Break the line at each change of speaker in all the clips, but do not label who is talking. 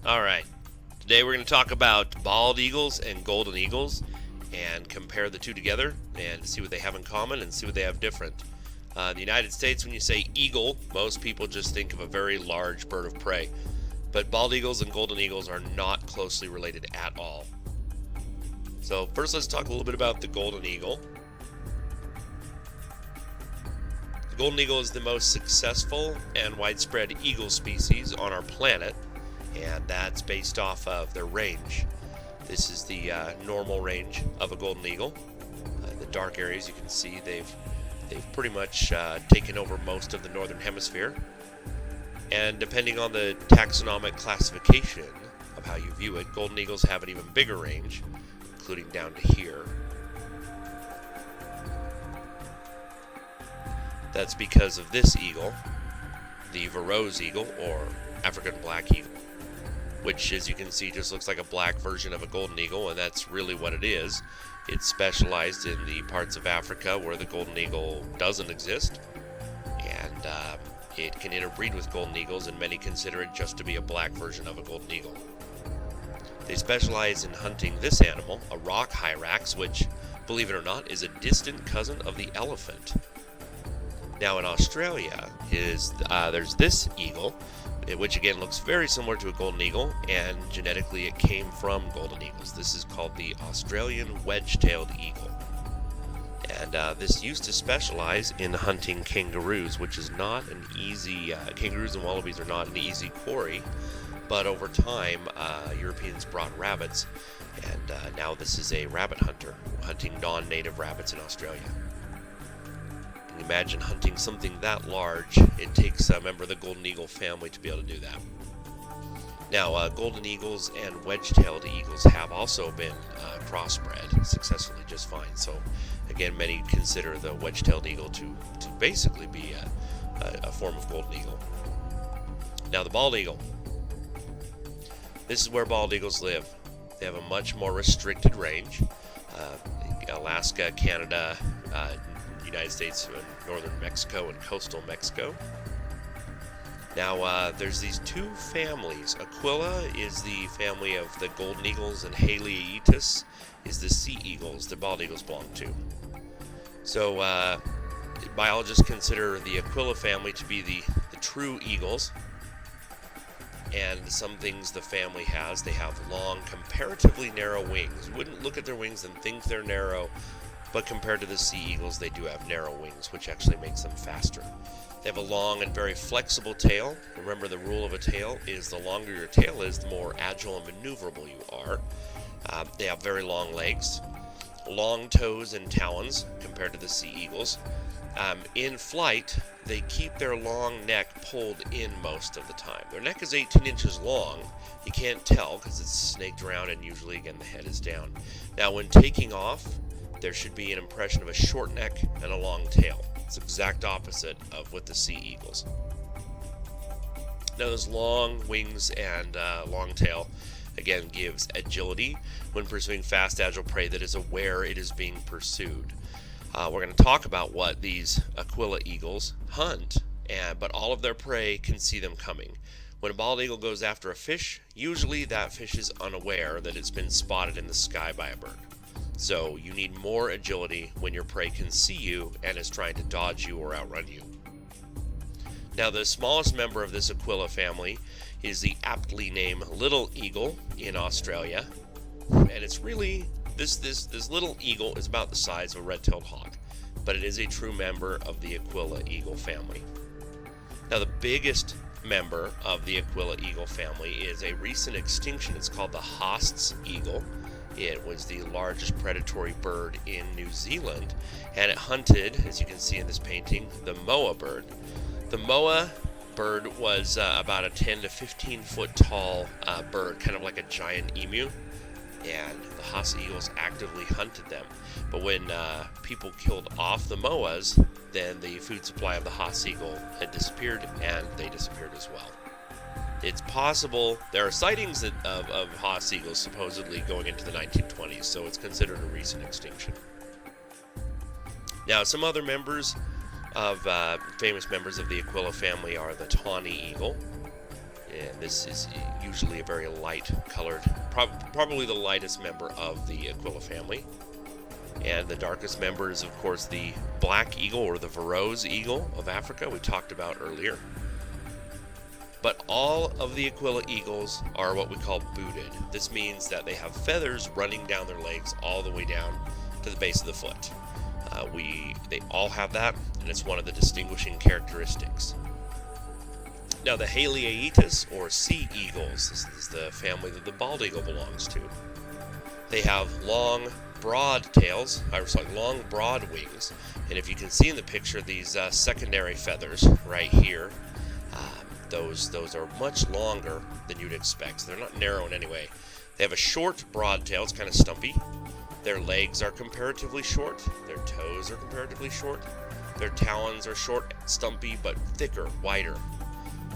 Alright, today we're going to talk about bald eagles and golden eagles and compare the two together and see what they have in common and see what they have different. In the United States, when you say eagle, most people just think of a very large bird of prey. But bald eagles and golden eagles are not closely related at all. So first let's talk a little bit about the golden eagle. The golden eagle is the most successful and widespread eagle species on our planet, and that's based off of their range. This is the normal range of a golden eagle. The dark areas, you can see they've pretty much taken over most of the northern hemisphere. And depending on the taxonomic classification of how you view it, golden eagles have an even bigger range, including down to here. That's because of this eagle, the Varro's eagle, or African black eagle, which, as you can see, just looks like a black version of a golden eagle, and that's really what it is. It's specialized in the parts of Africa where the golden eagle doesn't exist, and it can interbreed with golden eagles, and many consider it just to be a black version of a golden eagle. They specialize in hunting this animal, a rock hyrax, which, believe it or not, is a distant cousin of the elephant. Now in Australia, there's this eagle, which again looks very similar to a golden eagle, and genetically it came from golden eagles. This is called the Australian wedge-tailed eagle. And this used to specialize in hunting kangaroos, which is not an easy, kangaroos and wallabies are not an easy quarry, but over time Europeans brought rabbits, and now this is a rabbit hunter, hunting non-native rabbits in Australia. Can you imagine hunting something that large? It takes a member of the golden eagle family to be able to do that. Now, golden eagles and wedge-tailed eagles have also been crossbred successfully just fine. So, again, many consider the wedge-tailed eagle to basically be a form of golden eagle. Now, the bald eagle. This is where bald eagles live. They have a much more restricted range. Alaska, Canada, United States, northern Mexico, and coastal Mexico. Now, there's these two families. Aquila is the family of the golden eagles, and Haliaeetus is the sea eagles the bald eagles belong to. So, biologists consider the Aquila family to be the true eagles. And some things the family has, they have long, comparatively narrow wings. You wouldn't look at their wings and think they're narrow, but compared to the sea eagles, they do have narrow wings, which actually makes them faster. They have a long and very flexible tail. Remember, the rule of a tail is the longer your tail is, the more agile and maneuverable you are. They have very long legs, long toes and talons compared to the sea eagles. In flight, they keep their long neck pulled in most of the time. Their neck is 18 inches long. You can't tell because it's snaked around, and usually, again, the head is down. Now, when taking off, there should be an impression of a short neck and a long tail. It's the exact opposite of what the sea eagles. Now, those long wings and long tail, again, gives agility when pursuing fast, agile prey that is aware it is being pursued. We're going to talk about what these Aquila eagles hunt, but all of their prey can see them coming. When a bald eagle goes after a fish, usually that fish is unaware that it's been spotted in the sky by a bird. So you need more agility when your prey can see you and is trying to dodge you or outrun you. Now, the smallest member of this Aquila family is the aptly named little eagle in Australia, and it's really this little eagle is about the size of a red-tailed hawk, but it is a true member of the Aquila eagle family. Now, the biggest member of the Aquila eagle family is a recent extinction. It's called the Haast's eagle. It was the largest predatory bird in New Zealand, and it hunted, as you can see in this painting, the moa bird. The moa bird was about a 10 to 15 foot tall bird, kind of like a giant emu, and the Haast eagles actively hunted them. But when people killed off the moas, then the food supply of the Haast eagle had disappeared, and they disappeared as well. It's possible there are sightings of Haast eagles supposedly going into the 1920s, so it's considered a recent extinction. Now, some other members of famous members of the Aquila family are the tawny eagle. and this is usually a very light colored, probably the lightest member of the Aquila family. And the darkest member is, of course, the black eagle, or the Varro's eagle of Africa, we talked about earlier. But all of the Aquila eagles are what we call booted. This means that they have feathers running down their legs all the way down to the base of the foot. They all have that, and it's one of the distinguishing characteristics. Now, the Haliaeetus, or sea eagles, this is the family that the bald eagle belongs to. They have long, broad tails, long, broad wings, and if you can see in the picture, these secondary feathers right here, those are much longer than you'd expect. So they're not narrow in any way. They have a short, broad tail. It's kind of stumpy. Their legs are comparatively short. Their toes are comparatively short. Their talons are short, stumpy, but thicker, wider.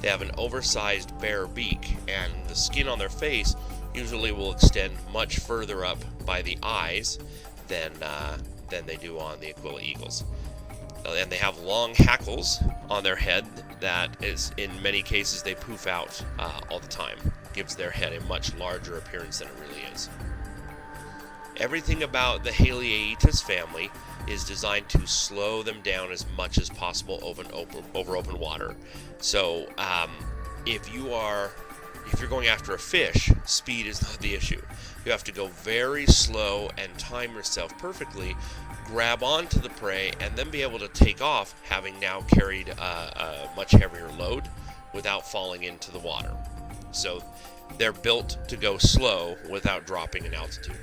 They have an oversized bare beak, and the skin on their face usually will extend much further up by the eyes than they do on the Aquila eagles. And they have long hackles on their head that is, in many cases, they poof out all the time. Gives their head a much larger appearance than it really is. Everything about the Haliaeetus family is designed to slow them down as much as possible over open water. So if you're going after a fish, speed is not the issue. You have to go very slow and time yourself perfectly, grab onto the prey, and then be able to take off, having now carried a much heavier load without falling into the water. So they're built to go slow without dropping in altitude.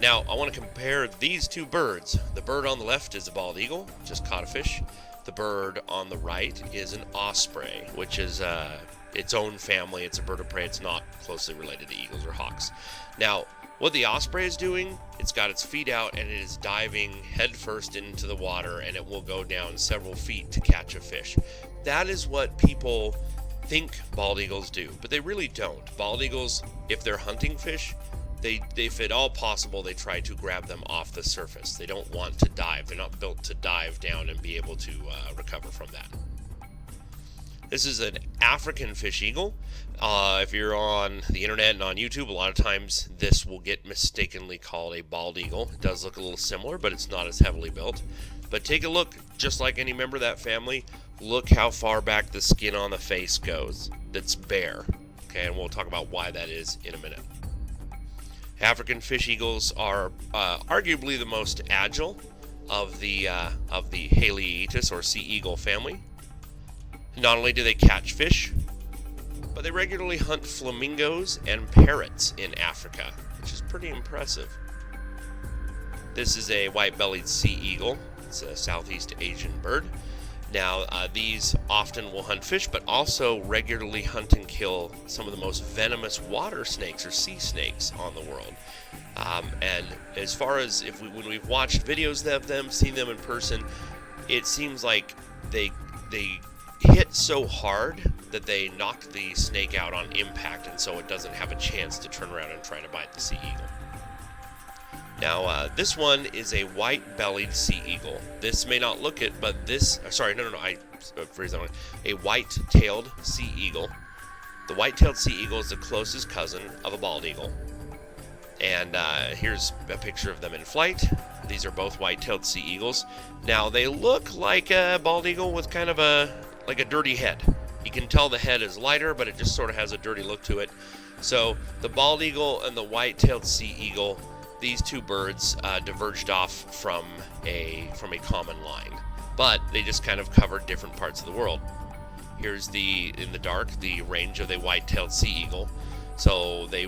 Now, I want to compare these two birds. The bird on the left is a bald eagle, just caught a fish. The bird on the right is an osprey, which is its own family. It's a bird of prey. It's not closely related to eagles or hawks. Now, what the osprey is doing, it's got its feet out and it is diving headfirst into the water, and it will go down several feet to catch a fish. That is what people think bald eagles do, but they really don't. Bald eagles, if they're hunting fish, if at all possible, they try to grab them off the surface. They don't want to dive. They're not built to dive down and be able to recover from that. This is an African fish eagle. If you're on the internet and on YouTube, a lot of times this will get mistakenly called a bald eagle. It does look a little similar, but it's not as heavily built. But take a look, just like any member of that family, look how far back the skin on the face goes. That's bare. Okay, and we'll talk about why that is in a minute. African fish eagles are arguably the most agile of the Haliaeetus, or sea eagle family. Not only do they catch fish, but they regularly hunt flamingos and parrots in Africa, which is pretty impressive. This is a white-bellied sea eagle. It's a Southeast Asian bird. Now, these often will hunt fish, but also regularly hunt and kill some of the most venomous water snakes, or sea snakes, on the world. And as far as when we've watched videos of them, seen them in person, it seems like they hit so hard that they knock the snake out on impact, and so it doesn't have a chance to turn around and try to bite the sea eagle. Now, this one is a white-bellied sea eagle. This may not look it, but this... a white-tailed sea eagle. The white-tailed sea eagle is the closest cousin of a bald eagle. And here's a picture of them in flight. These are both white-tailed sea eagles. Now, they look like a bald eagle with kind of a dirty head. You can tell the head is lighter, but it just sort of has a dirty look to it. So, the bald eagle and the white-tailed sea eagle, these two birds diverged off from a common line, but they just kind of covered different parts of the world. Here's in the dark, the range of the white-tailed sea eagle. So they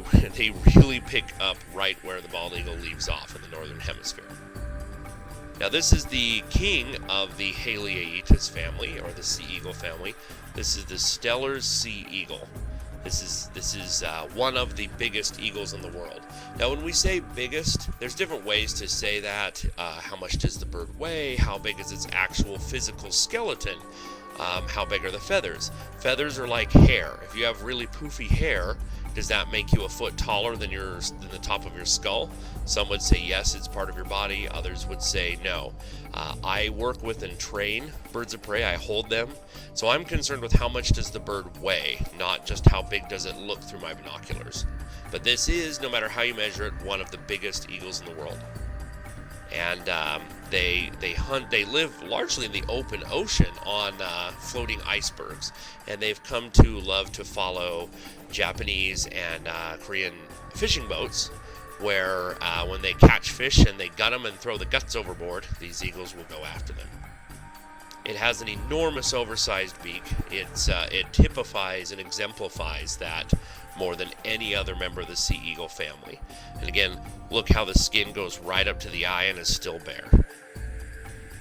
really pick up right where the bald eagle leaves off in the northern hemisphere. Now, this is the king of the Haliaeetus family, or the sea eagle family. This is the Steller sea eagle. This is one of the biggest eagles in the world. Now, when we say biggest, there's different ways to say that. How much does the bird weigh? How big is its actual physical skeleton? How big are the feathers? Feathers are like hair. If you have really poofy hair, Does that make you a foot taller than the top of your skull? Some would say yes, it's part of your body. Others would say no. I work with and train birds of prey. I hold them. So I'm concerned with how much does the bird weigh, not just how big does it look through my binoculars. But this is, no matter how you measure it, one of the biggest eagles in the world. And they live largely in the open ocean on floating icebergs, and they've come to love to follow Japanese and Korean fishing boats, where when they catch fish and they gut them and throw the guts overboard, these eagles will go after them. It has an enormous oversized beak. It typifies and exemplifies that more than any other member of the sea eagle family. And again, look how the skin goes right up to the eye and is still bare.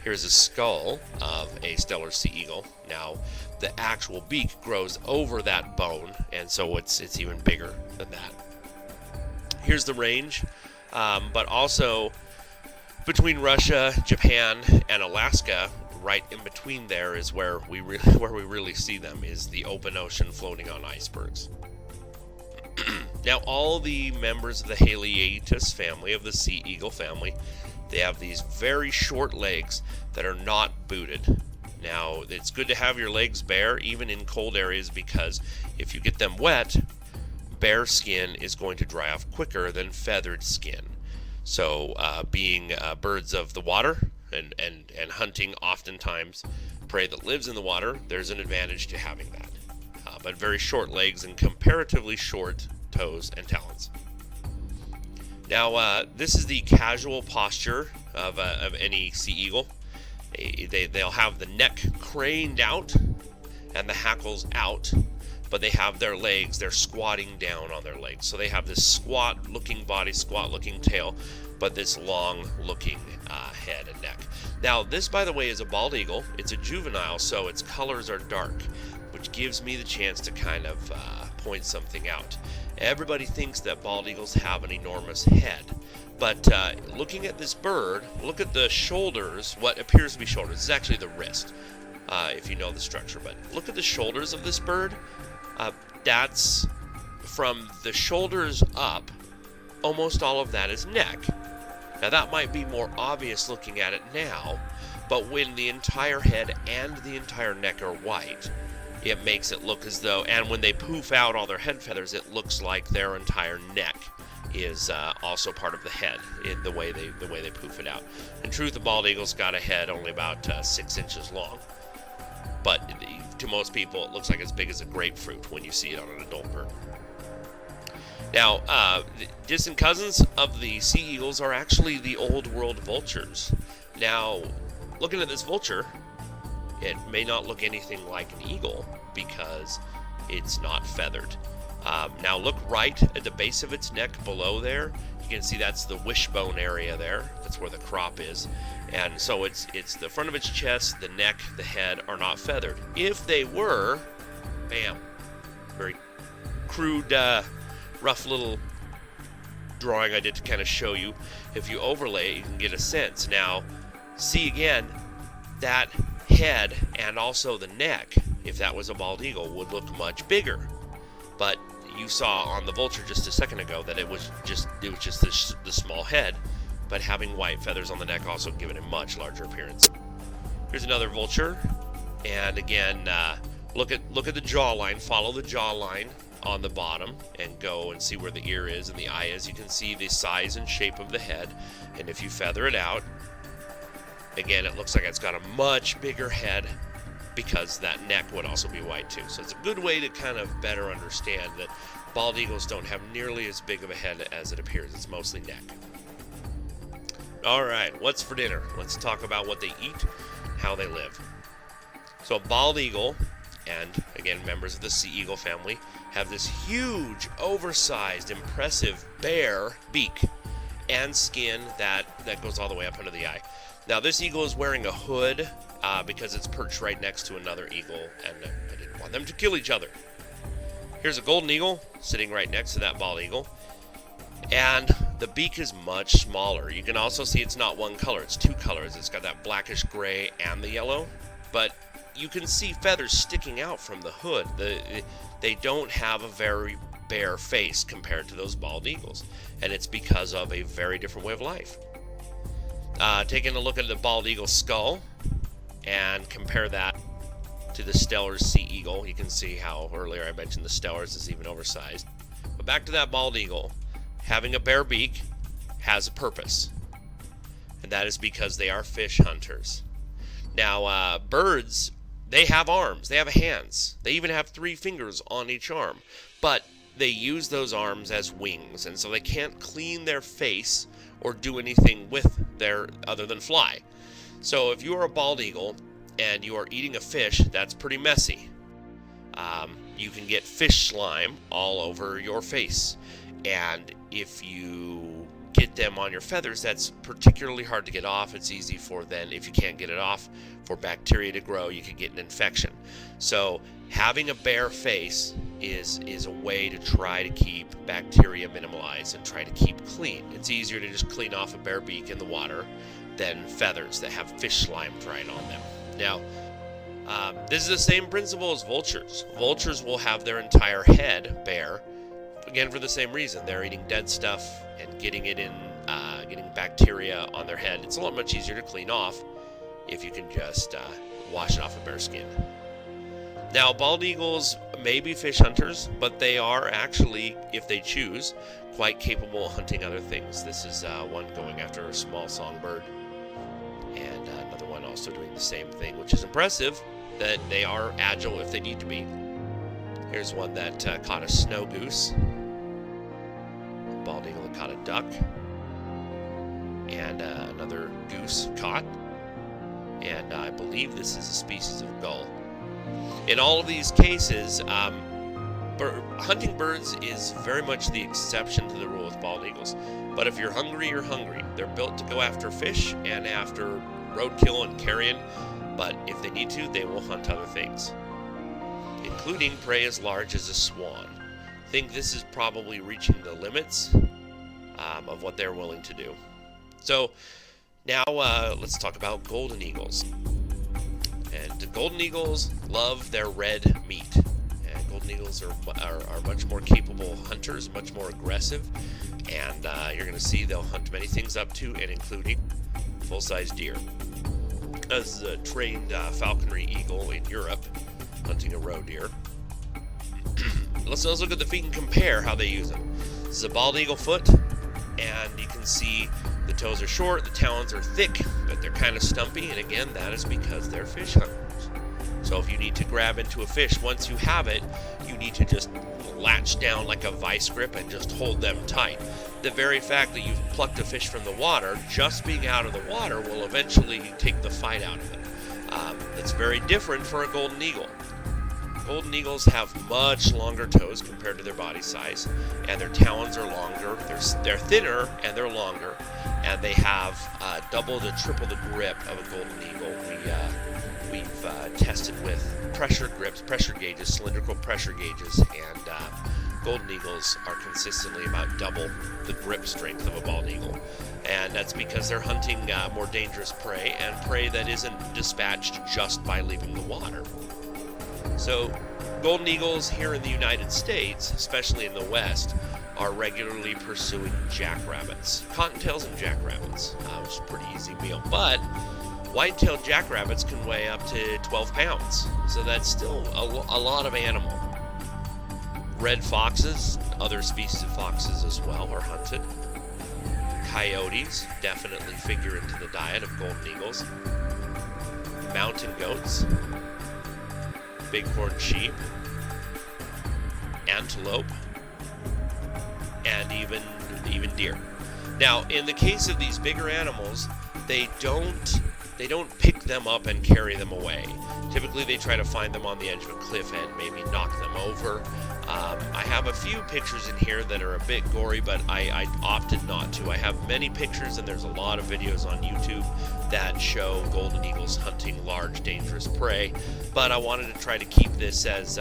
Here's a skull of a Steller sea eagle. Now, the actual beak grows over that bone, and so it's even bigger than that. Here's the range, but also between Russia, Japan, and Alaska, right in between there is where we really see them, is the open ocean floating on icebergs. Now, all the members of the Varieties family, of the sea eagle family, they have these very short legs that are not booted. Now, it's good to have your legs bare, even in cold areas, because if you get them wet, bare skin is going to dry off quicker than feathered skin. So, being birds of the water and hunting oftentimes prey that lives in the water, there's an advantage to having that. But very short legs and comparatively short toes and talons. Now, this is the casual posture of any sea eagle. They'll have the neck craned out and the hackles out, but they have their legs, they're squatting down on their legs. So they have this squat-looking body, squat-looking tail, but this long-looking head and neck. Now, this, by the way, is a bald eagle. It's a juvenile, so its colors are dark, which gives me the chance to kind of point something out. Everybody thinks that bald eagles have an enormous head, but looking at this bird, look at the shoulders, what appears to be shoulders. This is actually the wrist, if you know the structure, but look at the shoulders of this bird. That's from the shoulders up, almost all of that is neck. Now, that might be more obvious looking at it now, but when the entire head and the entire neck are white, it makes it look as though, and when they poof out all their head feathers, it looks like their entire neck is also part of the head in the way they poof it out. In truth, the bald eagle's got a head only about 6 inches long, but to most people, it looks like as big as a grapefruit when you see it on an adult bird. Now, distant cousins of the sea eagles are actually the old world vultures. Now, looking at this vulture, it may not look anything like an eagle because it's not feathered. Now look right at the base of its neck below there. You can see that's the wishbone area there. That's where the crop is. And so it's the front of its chest, the neck, the head are not feathered. If they were, bam, very crude, rough little drawing I did to kind of show you. If you overlay it, you can get a sense. Now, see again, that head and also the neck, if that was a bald eagle, would look much bigger. But you saw on the vulture just a second ago that it was just the small head, but having white feathers on the neck also give it a much larger appearance. Here's another vulture, and again, look at the jawline. Follow the jawline on the bottom and go and see where the ear is and the eye is. You can see the size and shape of the head, and if you feather it out, again, it looks like it's got a much bigger head because that neck would also be white too. So it's a good way to kind of better understand that bald eagles don't have nearly as big of a head as it appears. It's mostly neck. All right, what's for dinner? Let's talk about what they eat, how they live. So a bald eagle, and again, members of the sea eagle family, have this huge, oversized, impressive, bare beak and skin that goes all the way up under the eye. Now, this eagle is wearing a hood because it's perched right next to another eagle, and I didn't want them to kill each other. Here's a golden eagle sitting right next to that bald eagle, and the beak is much smaller. You can also see it's not one color, it's two colors. It's got that blackish gray and the yellow, but you can see feathers sticking out from the hood. They don't have a very bare face compared to those bald eagles, and it's because of a very different way of life. Taking a look at the bald eagle skull and compare that to the Steller's sea eagle, you can see how earlier I mentioned the Steller's is even oversized. But back to that bald eagle, having a bare beak has a purpose, and that is because they are fish hunters. Now, birds, they have arms, they have hands, they even have 3 fingers on each arm, but they use those arms as wings, and so they can't clean their face or do anything with their other than fly. So if you are a bald eagle and you are eating a fish, that's pretty messy. You can get fish slime all over your face, and if you get them on your feathers, that's particularly hard to get off. It's easy for then, if you can't get it off, for bacteria to grow. You can get an infection. So having a bare face is a way to try to keep bacteria minimalized and try to keep clean. It's easier to just clean off a bare beak in the water than feathers that have fish slime dried on them. Now, this is the same principle as vultures. Vultures will have their entire head bare, again for the same reason. They're eating dead stuff and getting it in, getting bacteria on their head. It's a lot much easier to clean off if you can just wash it off a bare skin. Now, bald eagles may be fish hunters, but they are actually, if they choose, quite capable of hunting other things. This is one going after a small songbird, and another one also doing the same thing, which is impressive that they are agile if they need to be. Here's one that caught a snow goose. Bald eagle that caught a duck, and another goose caught, and I believe this is a species of gull. In all of these cases, hunting birds is very much the exception to the rule with bald eagles. But if you're hungry, you're hungry. They're built to go after fish and after roadkill and carrion, but if they need to, they will hunt other things, including prey as large as a swan. I think this is probably reaching the limits of what they're willing to do. So now let's talk about golden eagles. And the golden eagles love their red meat. And golden eagles are much more capable hunters, much more aggressive. And you're going to see they'll hunt many things up to and including full-size deer. As a trained falconry eagle in Europe, hunting a roe deer. Let's look at the feet and compare how they use them. This is a bald eagle foot, and you can see the toes are short, the talons are thick, but they're kind of stumpy, and again, that is because they're fish hunters. So if you need to grab into a fish, once you have it, you need to just latch down like a vice grip and just hold them tight. The very fact that you've plucked a fish from the water, just being out of the water will eventually take the fight out of it. It's very different for a golden eagle. Golden eagles have much longer toes compared to their body size, and their talons are longer. They're thinner and they're longer, and they have double to triple the grip of a golden eagle. We've tested with pressure grips, pressure gauges, cylindrical pressure gauges, and golden eagles are consistently about double the grip strength of a bald eagle. And that's because they're hunting more dangerous prey, and prey that isn't dispatched just by leaving the water. So, golden eagles here in the United States, especially in the West, are regularly pursuing jackrabbits, cottontails and jackrabbits, which is a pretty easy meal. But white-tailed jackrabbits can weigh up to 12 pounds, so that's still a lot of animal. Red foxes, other species of foxes as well, are hunted. Coyotes definitely figure into the diet of golden eagles. Mountain goats, bighorn sheep, antelope, and even deer. Now, in the case of these bigger animals, they don't pick them up and carry them away. Typically, they try to find them on the edge of a cliff and maybe knock them over. I have a few pictures in here that are a bit gory, but I opted not to. I have many pictures, and there's a lot of videos on YouTube that show golden eagles hunting large, dangerous prey. But I wanted to try to keep this as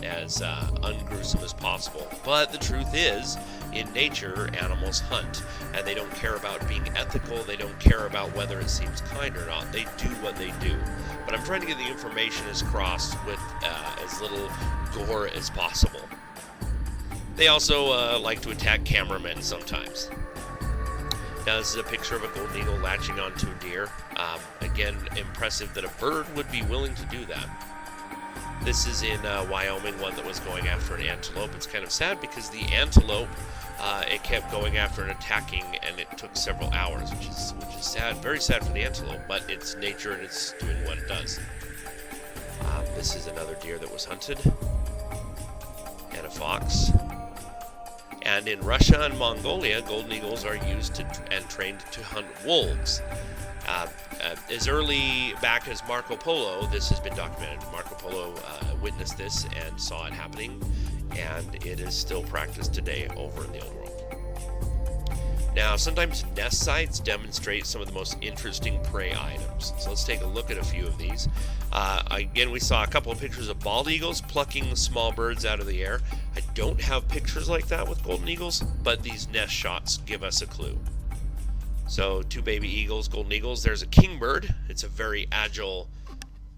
ungruesome as possible. But the truth is, in nature, animals hunt, and they don't care about being ethical. They don't care about whether it seems kind or not. They do what they do. But I'm trying to get the information across with as little gore as possible. They also like to attack cameramen sometimes. Now this is a picture of a golden eagle latching onto a deer. Again, impressive that a bird would be willing to do that. This is in Wyoming, one that was going after an antelope. It's kind of sad because the antelope, it kept going after and attacking, and it took several hours, which is sad, very sad for the antelope, but it's nature and it's doing what it does. This is another deer that was hunted, and a fox. And in Russia and Mongolia, golden eagles are used and trained to hunt wolves. As early back as Marco Polo, this has been documented. Marco Polo witnessed this and saw it happening, and it is still practiced today over in the Old World. Now, sometimes nest sites demonstrate some of the most interesting prey items. So let's take a look at a few of these. Again, we saw a couple of pictures of bald eagles plucking small birds out of the air. I don't have pictures like that with golden eagles, but these nest shots give us a clue. So, two baby eagles, golden eagles. There's a kingbird. It's a very agile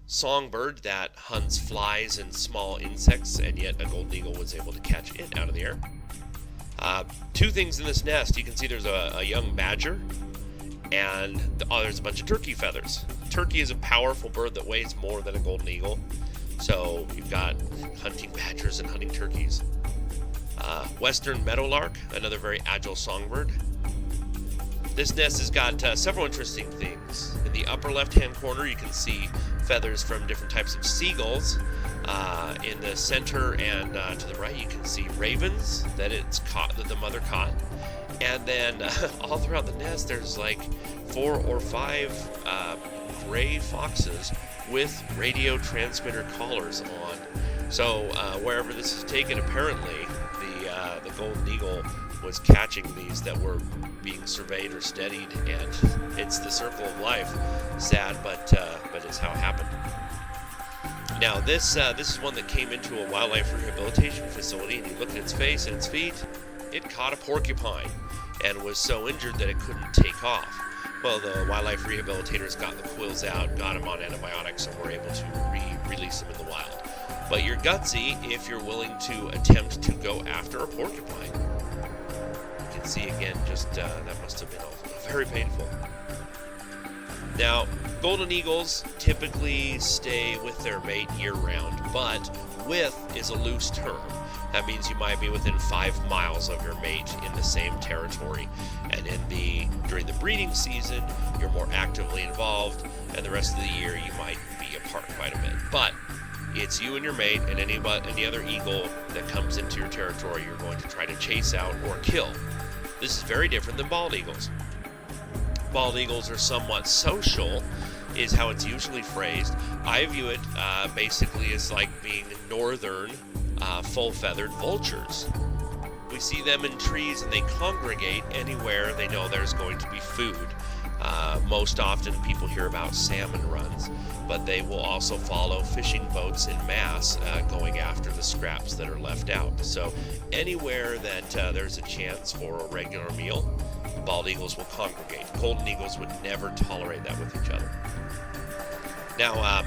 songbird that hunts flies and small insects, and yet a golden eagle was able to catch it out of the air. Two things in this nest. You can see there's a young badger, and there's a bunch of turkey feathers. Turkey is a powerful bird that weighs more than a golden eagle, so you've got hunting badgers and hunting turkeys. Western meadowlark, another very agile songbird. This nest has got several interesting things. In the upper left-hand corner, you can see feathers from different types of seagulls. In the center and to the right, you can see ravens that the mother caught. And then all throughout the nest, there's like 4 or 5 gray foxes with radio transmitter collars on. So wherever this is taken, apparently the golden eagle was catching these that were being surveyed or studied, and it's the circle of life. Sad, but it's how it happened. Now this is one that came into a wildlife rehabilitation facility, and you look at its face and its feet. It caught a porcupine and was so injured that it couldn't take off. Well, the wildlife rehabilitators got the quills out, got him on antibiotics, and were able to release him in the wild. But you're gutsy if you're willing to attempt to go after a porcupine. You can see again, just that must have been very painful. Now, golden eagles typically stay with their mate year-round, but with is a loose term. That means you might be within 5 miles of your mate in the same territory, and during the breeding season, you're more actively involved, and the rest of the year you might be apart quite a bit. But it's you and your mate, and any other eagle that comes into your territory, you're going to try to chase out or kill. This is very different than bald eagles. Bald eagles are somewhat social, is how it's usually phrased. I view it basically as like being northern full-feathered vultures. We see them in trees, and they congregate anywhere they know there's going to be food. Most often people hear about salmon runs, but they will also follow fishing boats in mass going after the scraps that are left out. So anywhere that there's a chance for a regular meal, bald eagles will congregate. Golden eagles would never tolerate that with each other. Now,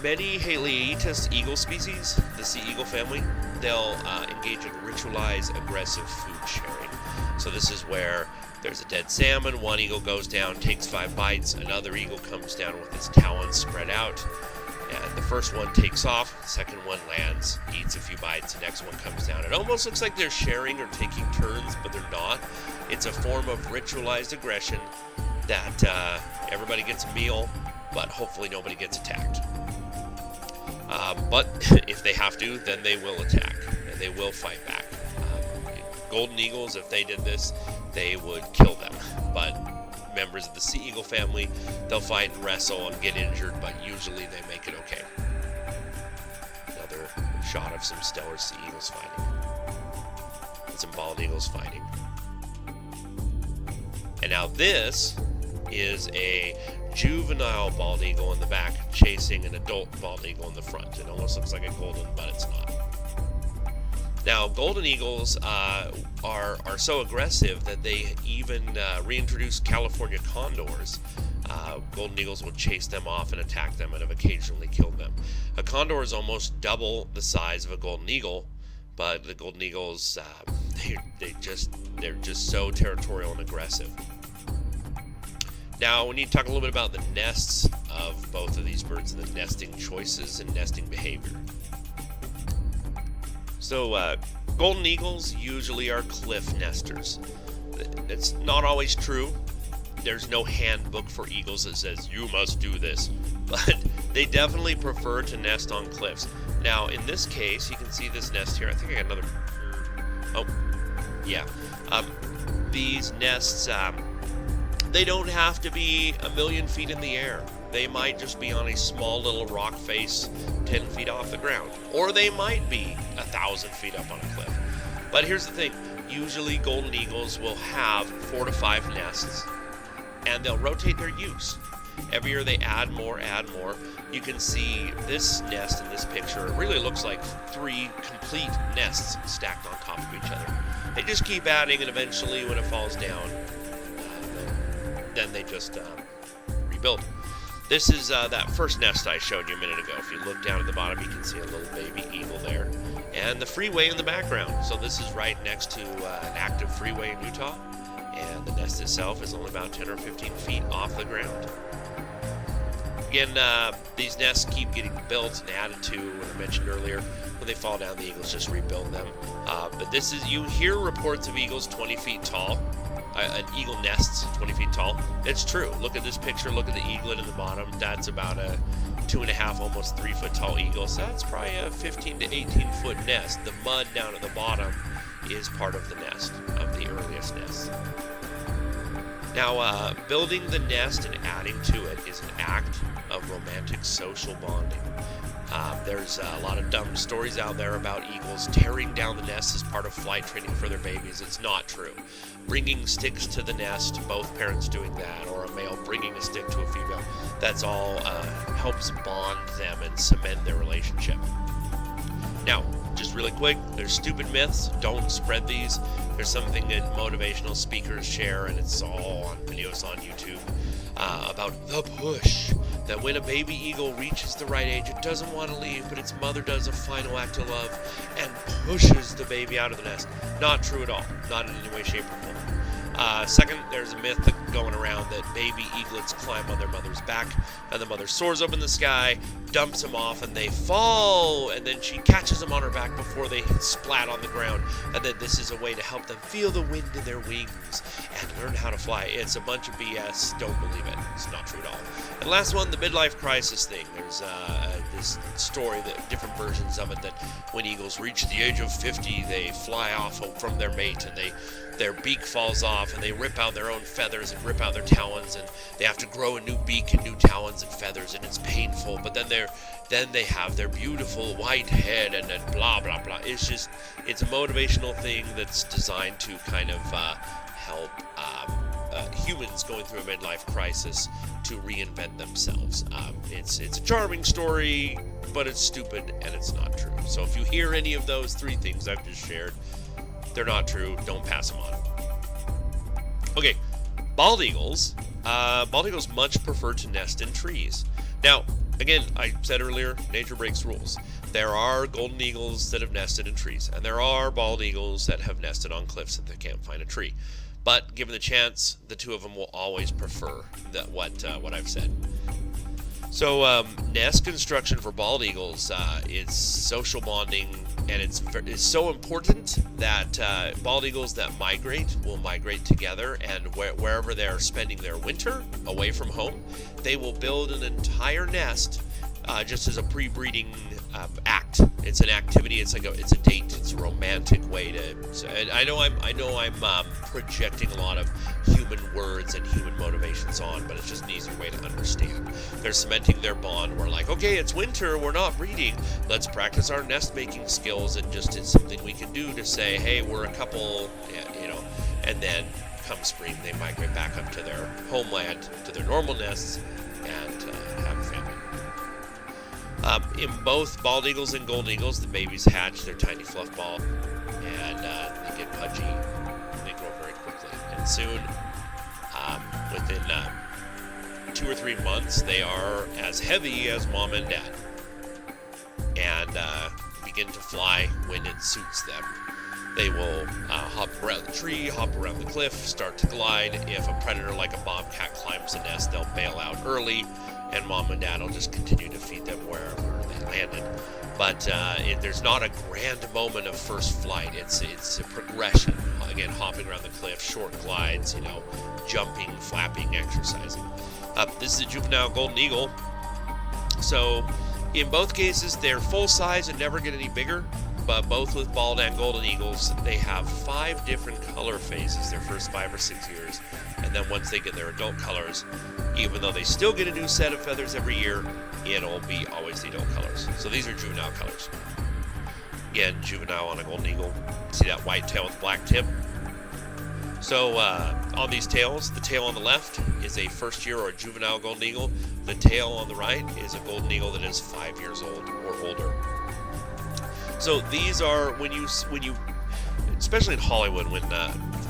many Haliaeetus eagle species, the sea eagle family, they'll engage in ritualized aggressive food sharing. So this is where there's a dead salmon, one eagle goes down, takes 5 bites, another eagle comes down with its talons spread out, and the first one takes off, the second one lands, eats a few bites, the next one comes down. It almost looks like they're sharing or taking turns, but they're not. It's a form of ritualized aggression that everybody gets a meal, but hopefully nobody gets attacked. But if they have to, then they will attack, and they will fight back. Golden eagles, if they did this, they would kill them. But members of the sea eagle family, they'll fight and wrestle and get injured, but usually they make it okay. Another shot of some Steller sea eagles fighting. And some bald eagles fighting. And now this is a juvenile bald eagle in the back chasing an adult bald eagle in the front. It almost looks like a golden, but it's not. Now, golden eagles are so aggressive that they even reintroduced California condors. Golden eagles will chase them off and attack them, and have occasionally killed them. A condor is almost double the size of a golden eagle, but the golden eagles, they're just so territorial and aggressive. Now, we need to talk a little bit about the nests of both of these birds and the nesting choices and nesting behavior. So, golden eagles usually are cliff nesters. It's not always true. There's no handbook for eagles that says, you must do this. But they definitely prefer to nest on cliffs. Now, in this case, you can see this nest here. I think I got another... Oh, yeah. These nests, they don't have to be 1,000,000 feet in the air. They might just be on a small little rock face 10 feet off the ground. Or they might be 1,000 feet up on a cliff. But here's the thing. Usually golden eagles will have 4 to 5 nests, and they'll rotate their use. Every year they add more. You can see this nest in this picture. It really looks like 3 complete nests stacked on top of each other. They just keep adding, and eventually when it falls down, then they just rebuild. This is that first nest I showed you a minute ago. If you look down at the bottom, you can see a little baby eagle there. And the freeway in the background. So this is right next to an active freeway in Utah. And the nest itself is only about 10 or 15 feet off the ground. Again, these nests keep getting built and added to, as I mentioned earlier. When they fall down, the eagles just rebuild them. But this is, you hear reports of eagles 20 feet tall. An eagle nests 20 feet tall. It's true. Look at this picture. Look at the eaglet in the bottom. That's about a 2.5, almost 3 foot tall eagle. So that's probably a 15 to 18 foot nest. The mud down at the bottom is part of the nest, of the earliest nests. Now, building the nest and adding to it is an act of romantic social bonding. There's a lot of dumb stories out there about eagles tearing down the nest as part of flight training for their babies. It's not true. Bringing sticks to the nest, both parents doing that, or a male bringing a stick to a female, that's all helps bond them and cement their relationship. Now, just really quick, there's stupid myths. Don't spread these. There's something that motivational speakers share, and it's all on videos on YouTube, about the push. That when a baby eagle reaches the right age, it doesn't want to leave, but its mother does a final act of love and pushes the baby out of the nest. Not true at all. Not in any way, shape, or form. Second, there's a myth going around that baby eaglets climb on their mother's back, and the mother soars up in the sky, dumps them off, and they fall, and then she catches them on her back before they splat on the ground, and then this is a way to help them feel the wind in their wings and learn how to fly. It's a bunch of BS. Don't believe it. It's not true at all. And last one, the midlife crisis thing. There's this story, that different versions of it, that when eagles reach the age of 50, they fly off from their mate, and their beak falls off, and they rip out their own feathers and rip out their talons, and they have to grow a new beak and new talons and feathers, and it's painful. But then they have their beautiful white head, and then blah blah blah. It's a motivational thing that's designed to kind of help humans going through a midlife crisis to reinvent themselves. It's a charming story, but it's stupid and it's not true. So if you hear any of those 3 things I've just shared, they're not true. Don't pass them on. Okay, bald eagles. Bald eagles much prefer to nest in trees. Now, again, I said earlier, nature breaks rules. There are golden eagles that have nested in trees, and there are bald eagles that have nested on cliffs if they can't find a tree. But given the chance, the 2 of them will always prefer what I've said. So nest construction for bald eagles is social bonding, and it's so important that bald eagles that migrate will migrate together, and wherever they're spending their winter away from home, they will build an entire nest just as a pre-breeding act. It's an activity. It's a date. It's a romantic way to. So, I know I'm projecting a lot of human words and human motivations on, but it's just an easier way to understand. They're cementing their bond. We're like, okay, it's winter. We're not breeding. Let's practice our nest making skills, and just it's something we can do to say, hey, we're a couple, and then come spring they migrate back up to their homeland, to their normal nests, and have a family. In both bald eagles and golden eagles, the babies hatch their tiny fluff ball, and they get pudgy, and they grow very quickly. And soon, within 2 or 3 months, they are as heavy as mom and dad. and begin to fly when it suits them. They will hop around the tree, hop around the cliff, start to glide. If a predator like a bobcat climbs the nest, they'll bail out early, and mom and dad will just continue to feed them wherever they landed. But there's not a grand moment of first flight. It's a progression. Again, hopping around the cliff, short glides, jumping, flapping, exercising. This is a juvenile golden eagle. So in both cases, they're full size and never get any bigger. But both with bald and golden eagles, they have 5 different color phases their first 5 or 6 years. And then once they get their adult colors, even though they still get a new set of feathers every year, it'll be always the adult colors. So these are juvenile colors. Again, juvenile on a golden eagle. See that white tail with black tip? So on these tails, the tail on the left is a first year or a juvenile golden eagle. The tail on the right is a golden eagle that is 5 years old or older. So these are, when you, especially in Hollywood, when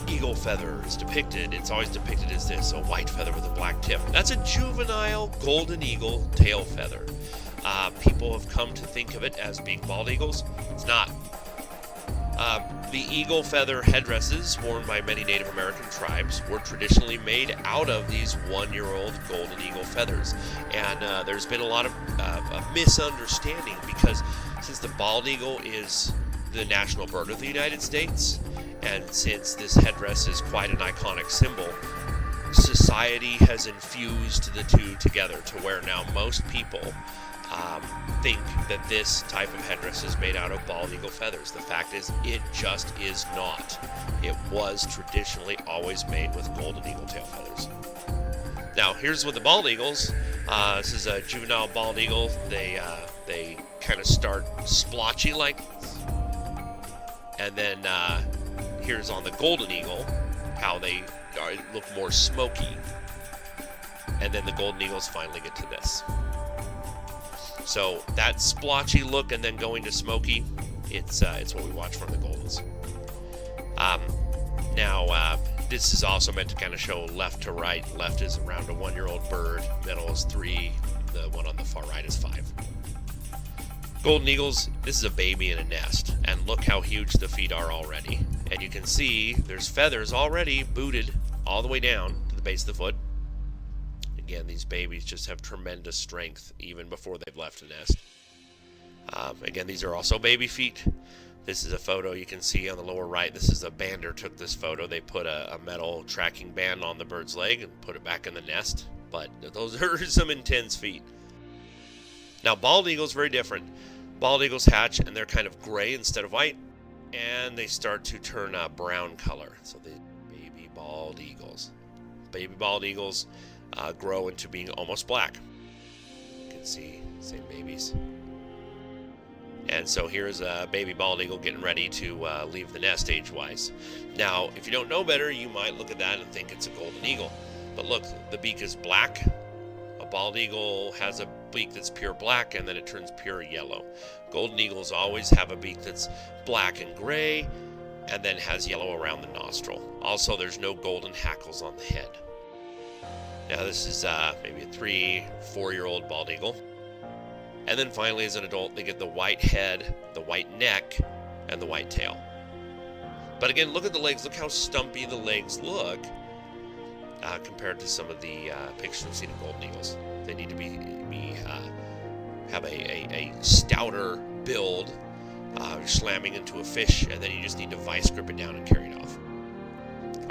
eagle feather is depicted, it's always depicted as this, a white feather with a black tip. That's a juvenile golden eagle tail feather. People have come to think of it as being bald eagles. It's not. The eagle feather headdresses worn by many Native American tribes were traditionally made out of these 1-year-old golden eagle feathers. And there's been a lot of misunderstanding, because since the bald eagle is the national bird of the United States, and since this headdress is quite an iconic symbol, society has infused the two together to where now most people think that this type of headdress is made out of bald eagle feathers. The fact is, it just is not. It was traditionally always made with golden eagle tail feathers. Now, here's with the bald eagles. This is a juvenile bald eagle. They kind of start splotchy like this. And then here's on the golden eagle how they look more smoky. And then the golden eagles finally get to this. So that splotchy look and then going to smoky, it's what we watch from the goldens. Now, this is also meant to kind of show left to right. Left is around a 1-year-old bird. Middle is 3. The one on the far right is 5. Golden eagles, this is a baby in a nest. And look how huge the feet are already. And you can see there's feathers already booted all the way down to the base of the foot. Again, these babies just have tremendous strength even before they've left the nest. Again, these are also baby feet. This is a photo you can see on the lower right. This is a bander took this photo. They put a metal tracking band on the bird's leg and put it back in the nest. But those are some intense feet. Now, bald eagles, very different. Bald eagles hatch and they're kind of gray instead of white. And they start to turn a brown color. So the baby bald eagles. Baby bald eagles grow into being almost black. You can see, same babies. And so here's a baby bald eagle getting ready to leave the nest age-wise. Now, if you don't know better, you might look at that and think it's a golden eagle. But look, the beak is black. A bald eagle has a beak that's pure black, and then it turns pure yellow. Golden eagles always have a beak that's black and gray, and then has yellow around the nostril. Also, there's no golden hackles on the head. Now, this is maybe a 3-4-year-old bald eagle. And then finally, as an adult, they get the white head, the white neck, and the white tail. But again, look at the legs. Look how stumpy the legs look compared to some of the pictures we've seen of golden eagles. They need to have a stouter build. You're slamming into a fish, and then you just need to vice grip it down and carry it off.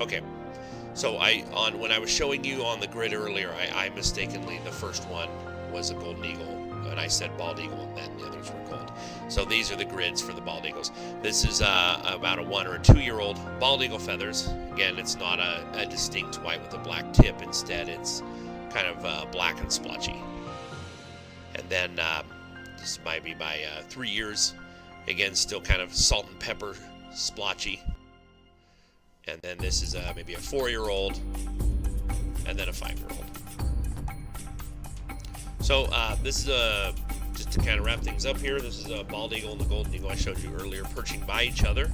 Okay. So when I was showing you on the grid earlier, I mistakenly, the first one was a golden eagle, and I said bald eagle, and then the others were gold. So these are the grids for the bald eagles. This is about a 1 or a 2-year-old bald eagle feathers. Again, it's not a distinct white with a black tip. Instead, it's kind of black and splotchy. And then this might be by 3 years. Again, still kind of salt and pepper splotchy. And then this is maybe a 4-year-old, and then a 5-year-old. So this is just to kind of wrap things up here, this is a bald eagle and the golden eagle I showed you earlier perching by each other.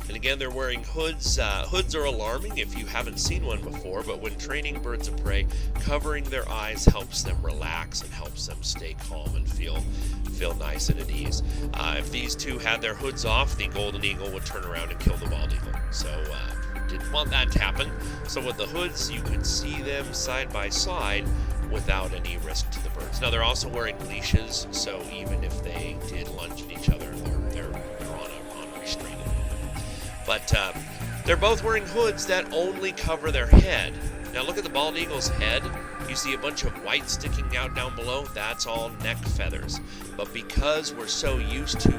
And again, they're wearing hoods. Hoods are alarming if you haven't seen one before, but when training birds of prey, covering their eyes helps them relax and helps them stay calm and feel nice and at ease. If these two had their hoods off, the golden eagle would turn around and kill the bald eagle. So didn't want that to happen. So with the hoods, you could see them side by side without any risk to the birds. Now they're also wearing leashes, so even if they did lunge at each other, they're on restraint. But they're both wearing hoods that only cover their head. Now look at the bald eagle's head. You see a bunch of white sticking out down below. That's all neck feathers. But because we're so used to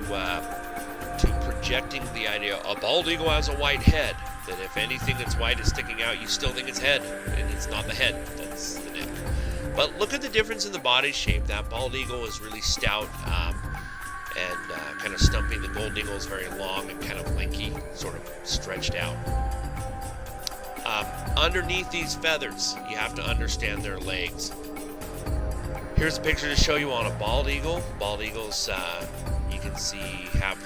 projecting the idea a bald eagle has a white head, that if anything that's white is sticking out, you still think it's head, and it's not the head, that's the neck. But look at the difference in the body shape. That bald eagle is really stout and kind of stumpy. The golden eagle is very long and kind of lanky, sort of stretched out. Underneath these feathers, you have to understand their legs. Here's a picture to show you on a bald eagle. Bald eagles, you can see, have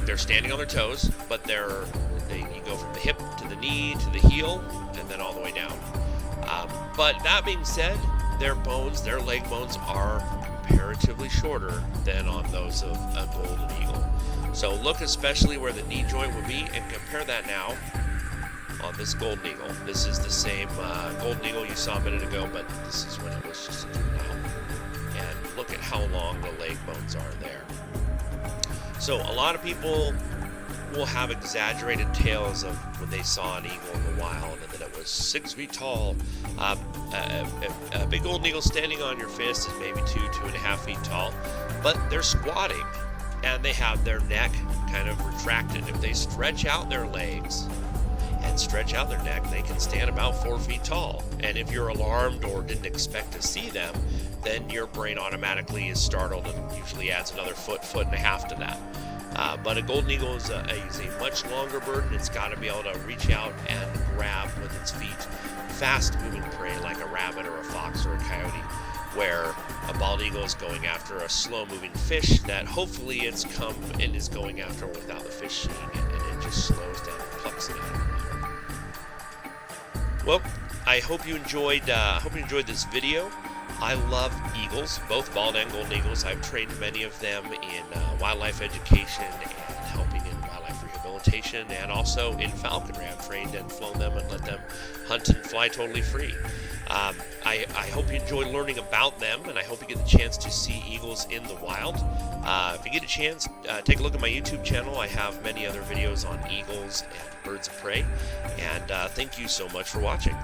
they're standing on their toes, but you go from the hip to the knee to the heel, and then all the way down. But that being said, their leg bones are comparatively shorter than on those of a golden eagle. So look especially where the knee joint would be, and compare that now on this golden eagle. This is the same golden eagle you saw a minute ago, but this is when it was just a juvenile. And look at how long the leg bones are there. So a lot of people will have exaggerated tales of when they saw an eagle in the wild and that it was 6 feet tall. A big golden eagle standing on your fist is maybe 2.5 feet tall, but they're squatting and they have their neck kind of retracted. If they stretch out their legs and stretch out their neck, they can stand about 4 feet tall. And if you're alarmed or didn't expect to see them, then your brain automatically is startled and usually adds another foot and a half to that. But a golden eagle is a much longer bird, and it's got to be able to reach out and grab with its feet fast-moving prey like a rabbit or a fox or a coyote, where a bald eagle is going after a slow-moving fish that hopefully it's come and is going after without the fish seeing it, and it just slows down and plucks it out of the water. Well, I hope you enjoyed this video. I love eagles, both bald and golden eagles. I've trained many of them in wildlife education and helping in wildlife rehabilitation, and also in falconry. I've trained and flown them and let them hunt and fly totally free. I hope you enjoy learning about them, and I hope you get the chance to see eagles in the wild. If you get a chance, take a look at my YouTube channel. I have many other videos on eagles and birds of prey. And thank you so much for watching.